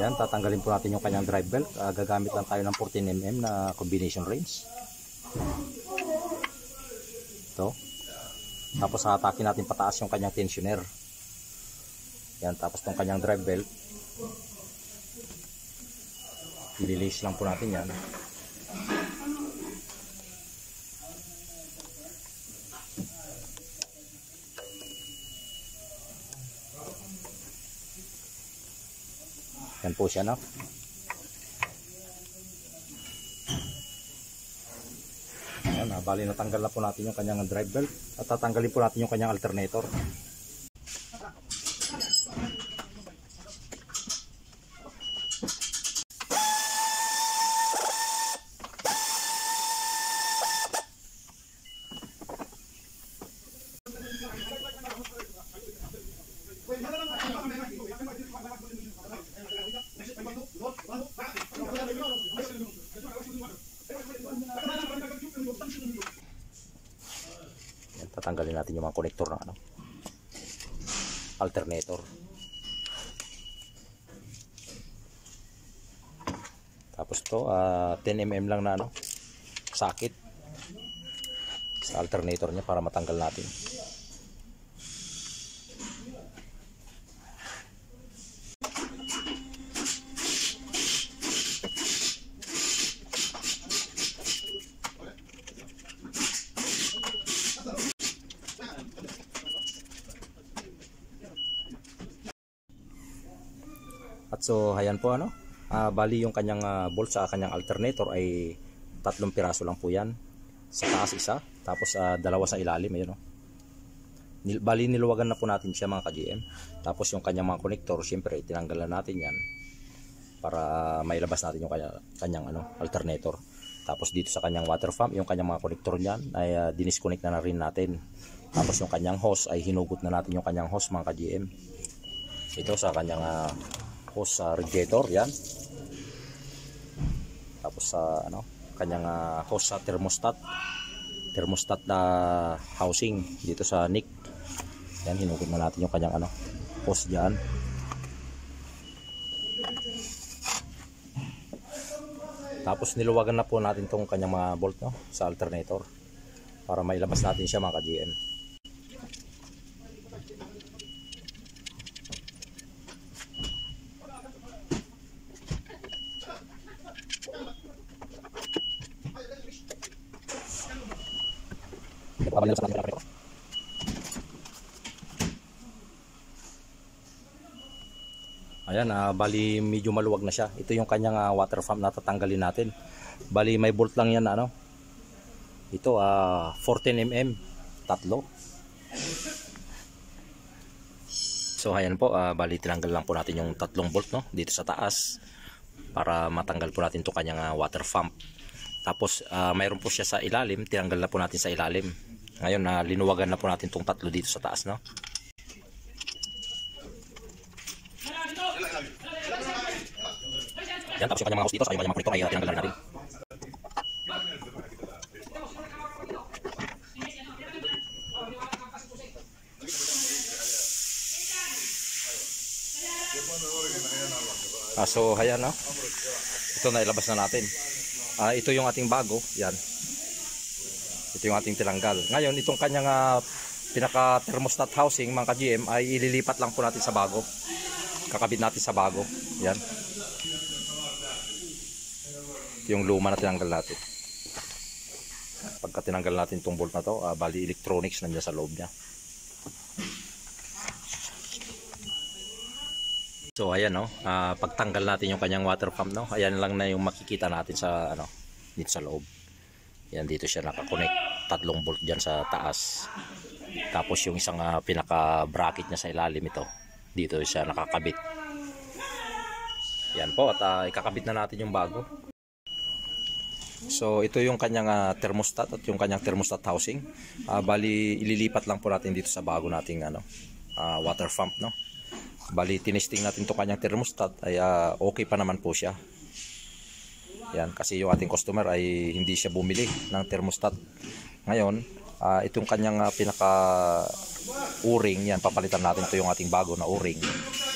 Yan, tatanggalin po natin yung kanyang drive belt. Gagamit lang tayo ng 14mm na combination range. Ito. Tapos hatakin natin pataas yung kanyang tensioner. Yan, tapos tong kanyang drive belt, i-release lang po natin yan. Yan po siya, no? Yan, bali natanggal na po natin yung kanyang drive belt at tatanggalin po natin yung kanyang alternator. Tatanggalin natin yung mga konektor ng alternator. Tapos to 10mm lang na socket sa alternator niya para matanggal natin. At so ayan po bali yung kanyang bolt sa kanyang alternator ay 3 piraso lang po yan. Sa taas isa, tapos dalawa sa ilalim, ayun bali niluwagan na po natin siya mga ka-GM. Tapos yung kanyang mga konektor, syempre tinanggalan natin yan para mailabas natin yung kanyang alternator. Tapos dito sa kanyang water pump, yung kanyang mga konektor niyan ay dinisconnect na rin natin. Tapos yung kanyang hose ay hinugot na natin yung kanyang hose mga ka-GM. Ito sa kanyang hose radiator, yan. Tapos sa kanyang hose sa thermostat na housing dito sa nick. Yan, hinugot na natin yung kanyang hose diyan. Tapos niluwagan na po natin tong kanyang mga bolt sa alternator para mailabas natin siya mga ka-GM. Ayan, bali medyo maluwag na siya. Ito yung kanyang water pump na tatanggalin natin. Bali may bolt lang yan ito 14mm, tatlo. So ayan po, bali tinanggal lang po natin yung 3 bolt dito sa taas para matanggal po natin itong kanyang water pump. Tapos mayroon po siya sa ilalim, tinanggal na po natin sa ilalim. Ngayon linuwagan na po natin itong 3 dito sa taas Yan, tapos yung kanyang mga hose dito sa kanyang mga konektor ay tinanggal na natin. So ayan ito na ilabas na natin. Ito yung ating bago, yan. Ito yung ating tinanggal. Ngayon itong kanyang pinaka thermostat housing mga ka-GM ay ililipat lang po natin sa bago. Kakabit natin sa bago, yan. Yung luma na tinanggal natin. Pagka tinanggal natin itong bolt na to, bali electronics nandiyan sa loob niya. So ayan pagtanggal natin yung kanyang water pump ayan lang na yung makikita natin sa dito sa loob. Yan, dito siya nakakonect, 3 bolt diyan sa taas. Tapos yung isang pinaka bracket niya sa ilalim ito. Dito siya nakakabit. Yan po, at ikakabit na natin yung bago. So ito yung kanyang thermostat at yung kanyang thermostat housing. Bali ililipat lang po natin dito sa bago nating water pump Bali tinesting natin itong kanyang thermostat ay okay pa naman po siya. Yan, kasi yung ating customer ay hindi siya bumili ng thermostat. Ngayon itong kanyang pinaka o-ring, yan papalitan natin ito yung ating bago na o-ring.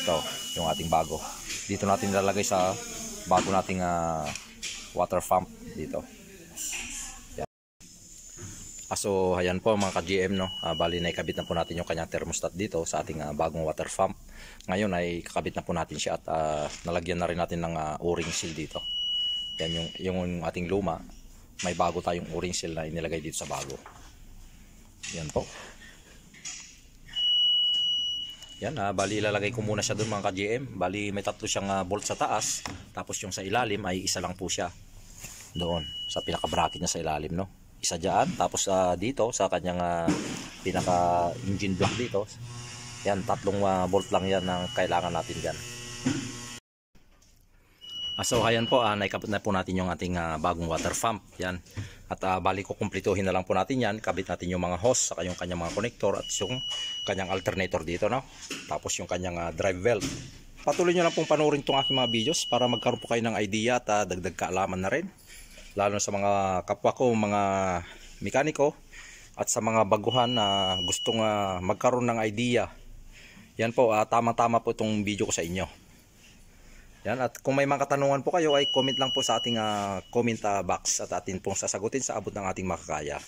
Ito, yung ating bago. Dito natin nilalagay sa bago nating water pump dito. Yan. So ayan po mga ka-GM, no. Bali na ikabit na po natin yung kanyang thermostat dito sa ating bagong water pump. Ngayon ay kakabit na po natin siya at nalagyan na rin natin ng o-ring seal dito. Yan yung ating luma. May bago tayong o-ring seal na inilagay dito sa bago. Yan po. Yan, bali ilalagay ko muna siya doon mga ka-GM. Bali may tatlo siyang bolt sa taas, tapos yung sa ilalim ay isa lang po siya. Doon, sa pinaka-bracket niya sa ilalim, no. Isa diyan, tapos dito sa kanyang pinaka-engine block dito. Yan, tatlong bolt lang yan ang kailangan natin diyan. So ayan po, naikabit na po natin yung ating bagong water pump. Yan. At bali ko kumplituhin na lang po natin yan. Kabit natin yung mga hose, saka yung kanyang mga connector at yung kanyang alternator dito, no? Tapos yung kanyang drive belt. Patuloy nyo lang pong panoorin itong aking mga videos para magkaroon po kayo ng idea at dagdag kaalaman na rin. Lalo sa mga kapwa ko, mga mekaniko at sa mga baguhan na gustong magkaroon ng idea. Yan po, tamang-tama po itong video ko sa inyo. Yan, at kung may mga katanungan po kayo ay comment lang po sa ating comment box at atin pong sasagutin sa abot ng ating makakaya.